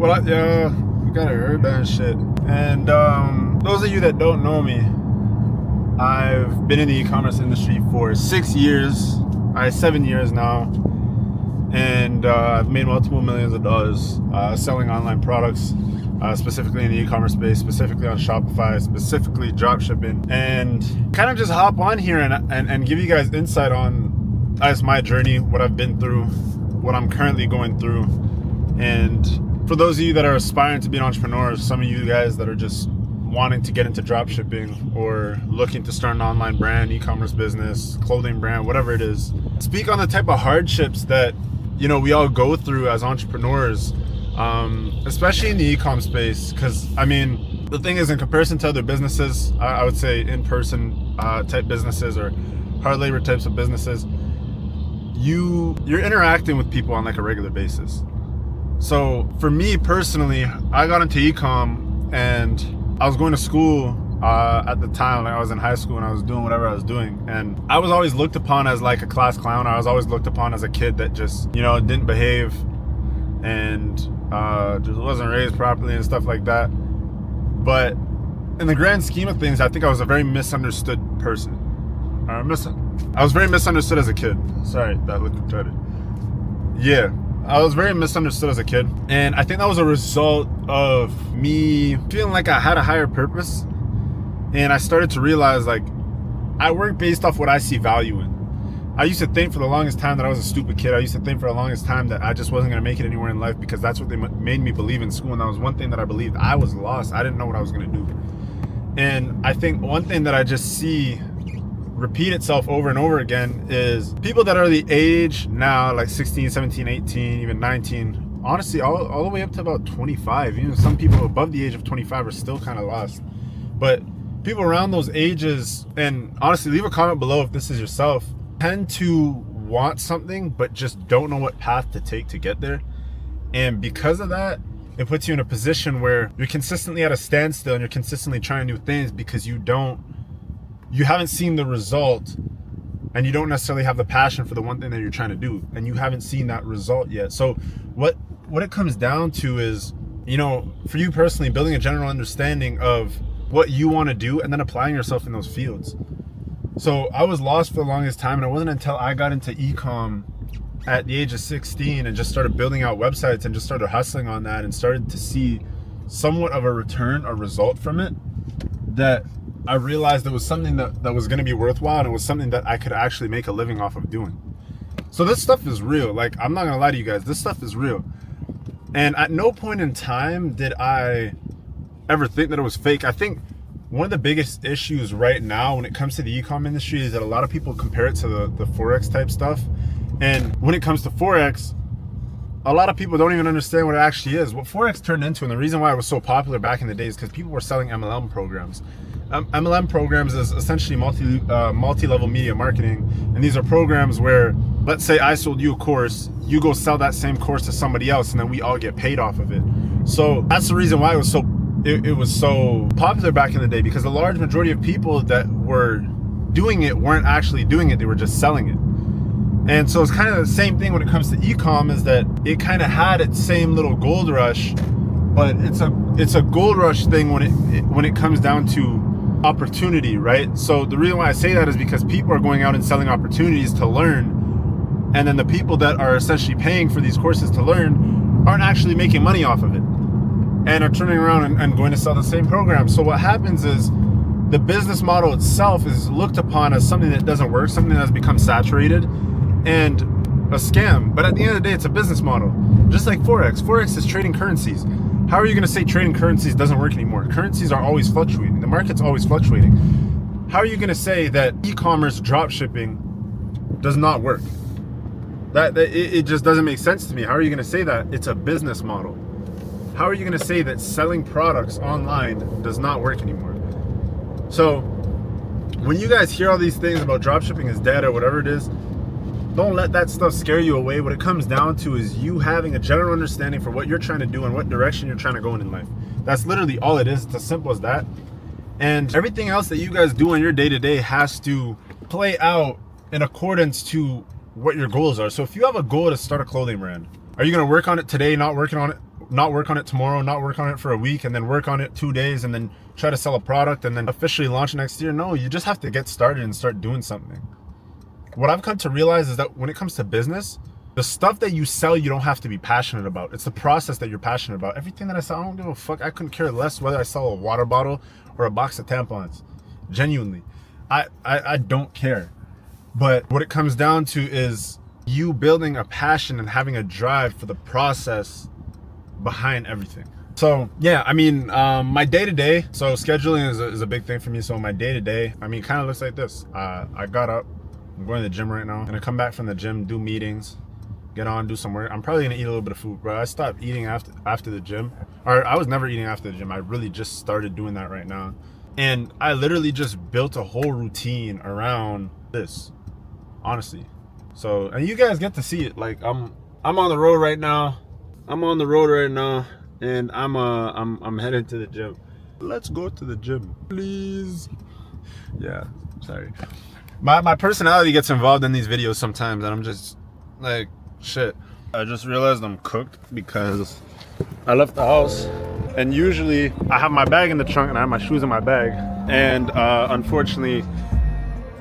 Well, yeah, you gotta heard that shit. And those of you that don't know me, I've been in the e-commerce industry for 7 years now, and I've made multiple millions of dollars selling online products, specifically in the e-commerce space, specifically on Shopify, specifically drop shipping, and kind of just hop on here and give you guys insight on my journey, what I've been through, what I'm currently going through. And for those of you that are aspiring to be an entrepreneur, some of you guys that are just wanting to get into drop shipping or looking to start an online brand, e-commerce business, clothing brand, whatever it is, speak on the type of hardships that, you know, we all go through as entrepreneurs, especially in the e-com space. Because I mean, the thing is, in comparison to other businesses, I would say in-person type businesses or hard labor types of businesses, you're interacting with people on like a regular basis. So for me personally, I got into e-com and I was going to school at the time. Like I was in high school and I was doing whatever I was doing, and I was always looked upon as like a class clown. I was always looked upon as a kid that just, you know, didn't behave and just wasn't raised properly and stuff like that. But in the grand scheme of things, I think I was a very misunderstood person. I was very misunderstood as a kid. Sorry, that looked retarded. Yeah, I was very misunderstood as a kid. And I think that was a result of me feeling like I had a higher purpose. And I started to realize, like, I work based off what I see value in. I used to think for the longest time that I was a stupid kid. I used to think for the longest time that I just wasn't going to make it anywhere in life because that's what they made me believe in school. And that was one thing that I believed. I was lost. I didn't know what I was going to do. And I think one thing that I just see repeat itself over and over again is people that are the age now, like 16, 17, 18, even 19, honestly, all the way up to about 25. You know, some people above the age of 25 are still kind of lost. But people around those ages, and honestly, leave a comment below if this is yourself, tend to want something but just don't know what path to take to get there. And because of that, it puts you in a position where you're consistently at a standstill and you're consistently trying new things because you haven't seen the result, and you don't necessarily have the passion for the one thing that you're trying to do, and you haven't seen that result yet. So what it comes down to is, you know, for you personally, building a general understanding of what you want to do and then applying yourself in those fields. So I was lost for the longest time, and it wasn't until I got into e-com at the age of 16 and just started building out websites and just started hustling on that and started to see somewhat of a return, a result from it, that I realized it was something that was going to be worthwhile, and it was something that I could actually make a living off of doing. So this stuff is real. Like, I'm not going to lie to you guys. This stuff is real. And at no point in time did I ever think that it was fake. I think one of the biggest issues right now when it comes to the e-com industry is that a lot of people compare it to the Forex type stuff. And when it comes to Forex, a lot of people don't even understand what it actually is. What Forex turned into, and the reason why it was so popular back in the day, is because people were selling MLM programs. MLM programs is essentially multi-level media marketing, and these are programs where, let's say I sold you a course, you go sell that same course to somebody else, and then we all get paid off of it. So that's the reason why it was so popular back in the day, because the large majority of people that were doing it weren't actually doing it, they were just selling it. And so it's kind of the same thing when it comes to e-com, is that it kind of had its same little gold rush, but it's a gold rush thing when it comes down to opportunity, right? So the reason why I say that is because people are going out and selling opportunities to learn, and then the people that are essentially paying for these courses to learn aren't actually making money off of it and are turning around and going to sell the same program. So what happens is the business model itself is looked upon as something that doesn't work, something that has become saturated and a scam. But at the end of the day, it's a business model. Just like Forex. Forex is trading currencies. How are you going to say trading currencies doesn't work anymore? Currencies are always fluctuating. The market's always fluctuating. How are you going to say that e-commerce drop shipping does not work? It just doesn't make sense to me. How are you going to say that? It's a business model. How are you going to say that selling products online does not work anymore? So when you guys hear all these things about drop shipping is dead or whatever it is, don't let that stuff scare you away. What it comes down to is you having a general understanding for what you're trying to do and what direction you're trying to go in life. That's literally all it is. It's as simple as that. And everything else that you guys do on your day-to-day has to play out in accordance to what your goals are. So if you have a goal to start a clothing brand, are you going to work on it today, not working on it not work on it tomorrow, not work on it for a week, and then work on it 2 days, and then try to sell a product and then officially launch next year. No, you just have to get started and start doing something. What I've come to realize is that when it comes to business, the stuff that you sell, you don't have to be passionate about. It's the process that you're passionate about. Everything that I sell, I don't give a fuck. I couldn't care less whether I sell a water bottle or a box of tampons. Genuinely. I don't care. But what it comes down to is you building a passion and having a drive for the process behind everything. So yeah, I mean, my day-to-day, so scheduling is a big thing for me. So my day-to-day, I mean, kind of looks like this. I got up, I'm going to the gym right now. I'm gonna come back from the gym, do meetings, get on, do some work. I'm probably gonna eat a little bit of food, bro. I stopped eating after the gym. Or I was never eating after the gym. I really just started doing that right now. And I literally just built a whole routine around this, honestly. So, and you guys get to see it. Like I'm on the road right now. And I'm headed to the gym. Let's go to the gym, please. Yeah, sorry. My personality gets involved in these videos sometimes, and I'm just like, shit. I just realized I'm cooked because I left the house, and usually I have my bag in the trunk and I have my shoes in my bag. And unfortunately,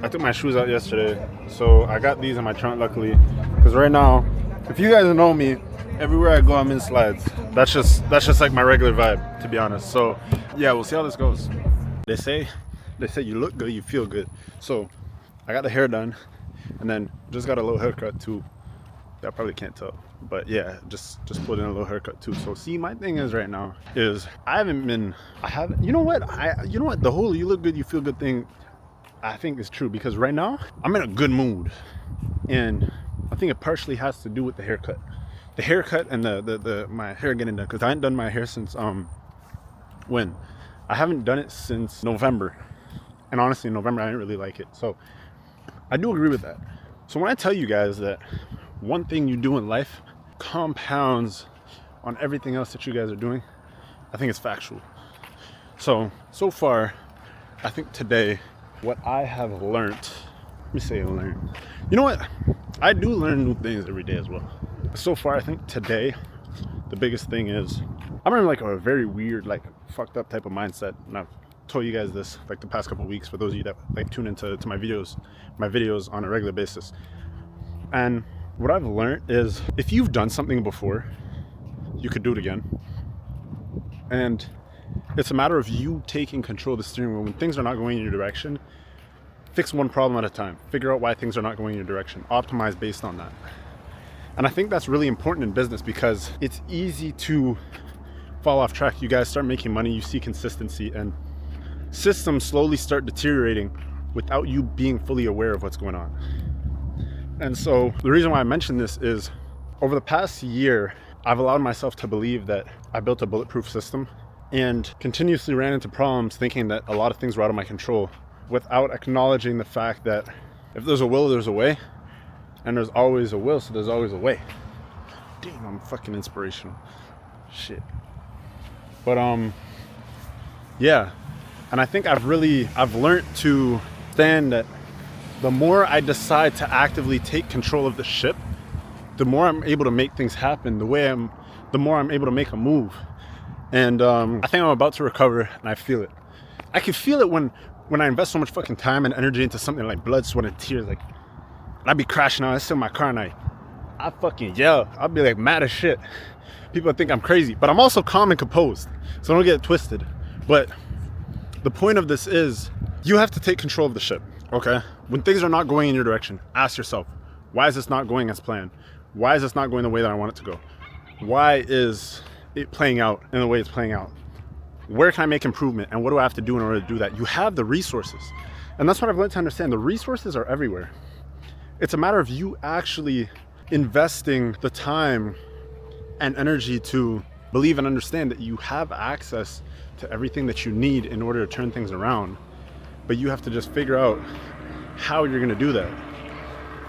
I took my shoes out yesterday, so I got these in my trunk, luckily. Because right now, if you guys know me, everywhere I go, I'm in slides. That's just like my regular vibe, to be honest. So yeah, we'll see how this goes. They say you look good, you feel good. So I got the hair done, and then just got a little haircut too. I probably can't tell, but yeah, just put in a little haircut too. So see, my thing is right now is you know what, the whole you look good, you feel good thing, I think is true, because right now I'm in a good mood, and I think it partially has to do with the haircut and the my hair getting done, because I hadn't done my hair since when I haven't done it since November, and honestly in November I didn't really like it. So I do agree with that. So when I tell you guys that one thing you do in life compounds on everything else that you guys are doing, I think it's factual. So far, I think today, what I have learned, let me say learned. You know what? I do learn new things every day as well. So far, I think today, the biggest thing is, I'm in like a very weird, like fucked up type of mindset. And I've told you guys this like the past couple of weeks, for those of you that like tune into my videos on a regular basis. And what I've learned is, if you've done something before, you could do it again. And it's a matter of you taking control of the steering wheel. When things are not going in your direction, fix one problem at a time. Figure out why things are not going in your direction. Optimize based on that. And I think that's really important in business, because it's easy to fall off track. You guys start making money, you see consistency, and systems slowly start deteriorating without you being fully aware of what's going on. And so the reason why I mention this is, over the past year, I've allowed myself to believe that I built a bulletproof system, and continuously ran into problems thinking that a lot of things were out of my control, without acknowledging the fact that if there's a will, there's a way, and there's always a will, so there's always a way. Damn, I'm fucking inspirational. Shit. But yeah, and I think I've learned to understand that the more I decide to actively take control of the ship, the more I'm able to make things happen. The more I'm able to make a move. And I think I'm about to recover, and I feel it. I can feel it when I invest so much fucking time and energy into something like blood, sweat, and tears. Like, I'd be crashing out, I sit in my car, and I fucking yell. I'll be like mad as shit. People think I'm crazy, but I'm also calm and composed, so don't get it twisted. But the point of this is, you have to take control of the ship, okay? When things are not going in your direction, ask yourself, why is this not going as planned? Why is this not going the way that I want it to go? Why is it playing out in the way it's playing out? Where can I make improvement, and what do I have to do in order to do that? You have the resources, and that's what I've learned to understand. The resources are everywhere. It's a matter of you actually investing the time and energy to believe and understand that you have access to everything that you need in order to turn things around. But you have to just figure out how you're gonna do that.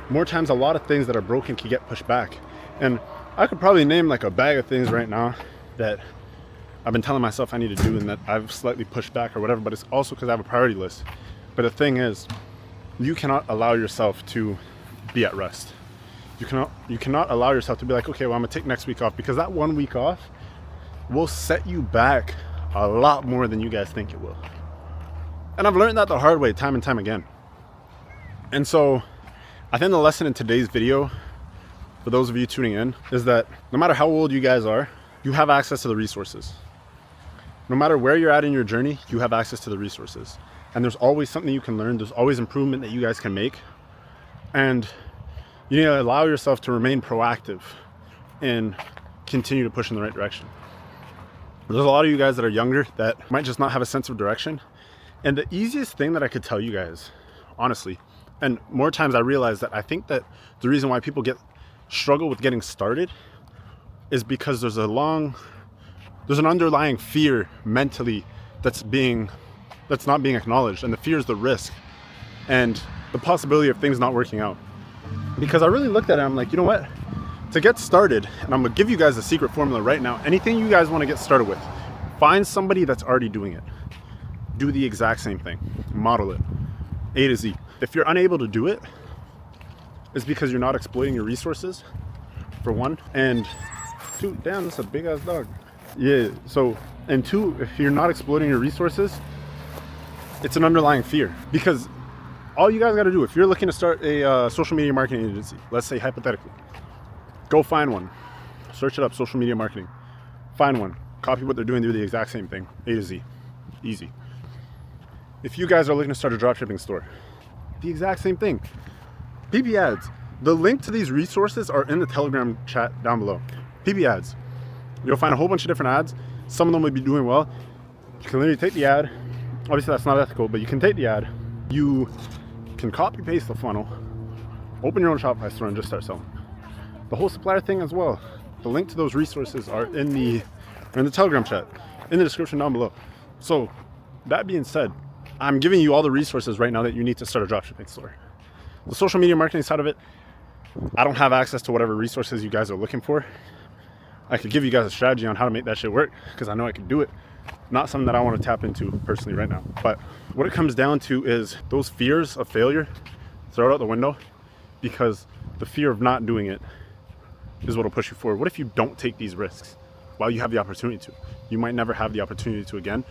More times, a lot of things that are broken can get pushed back. And I could probably name like a bag of things right now that I've been telling myself I need to do and that I've slightly pushed back or whatever, but it's also because I have a priority list. But the thing is, you cannot allow yourself to be at rest. You cannot allow yourself to be like, okay, well, I'm gonna take next week off, because that 1 week off will set you back a lot more than you guys think it will. And I've learned that the hard way time and time again. And so I think the lesson in today's video, for those of you tuning in, is that no matter how old you guys are, you have access to the resources. No matter where you're at in your journey, you have access to the resources. And there's always something you can learn. There's always improvement that you guys can make. And you need to allow yourself to remain proactive and continue to push in the right direction. There's a lot of you guys that are younger that might just not have a sense of direction. And the easiest thing that I could tell you guys, honestly, and more times I realize that I think that the reason why people struggle with getting started is because there's an underlying fear mentally that's not being acknowledged, and the fear is the risk and the possibility of things not working out. Because I really looked at it, I'm like, you know what? To get started, and I'm gonna give you guys a secret formula right now. Anything you guys want to get started with, find somebody that's already doing it. Do the exact same thing. Model it. A to Z. If you're unable to do it, it's because you're not exploiting your resources, for one. And two, damn, that's a big ass dog. Yeah, so, and two, if you're not exploiting your resources, it's an underlying fear. Because all you guys got to do, if you're looking to start a social media marketing agency, let's say hypothetically, go find one, search it up, social media marketing, find one, copy what they're doing, do the exact same thing, A to Z, easy. If you guys are looking to start a dropshipping store, the exact same thing. PB ads. The link to these resources are in the Telegram chat down below. PB ads. You'll find a whole bunch of different ads. Some of them will be doing well. You can literally take the ad. Obviously that's not ethical, but you can take the ad. You can copy paste the funnel, open your own Shopify store and just start selling. The whole supplier thing as well. The link to those resources are in the Telegram chat, in the description down below. So that being said, I'm giving you all the resources right now that you need to start a dropshipping store. The social media marketing side of it, I don't have access to whatever resources you guys are looking for. I could give you guys a strategy on how to make that shit work because I know I can do it. Not something that I want to tap into personally right now. But what it comes down to is those fears of failure, throw it out the window, because the fear of not doing it is what will push you forward. What if you don't take these risks while you have the opportunity to? You might never have the opportunity to again,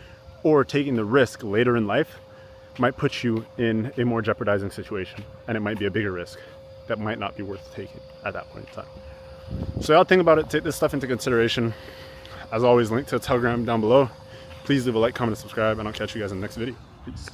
or taking the risk later in life might put you in a more jeopardizing situation, and it might be a bigger risk that might not be worth taking at that point in time. So y'all think about it, take this stuff into consideration. As always, link to the Telegram down below. Please leave a like, comment, and subscribe, and I'll catch you guys in the next video. Peace.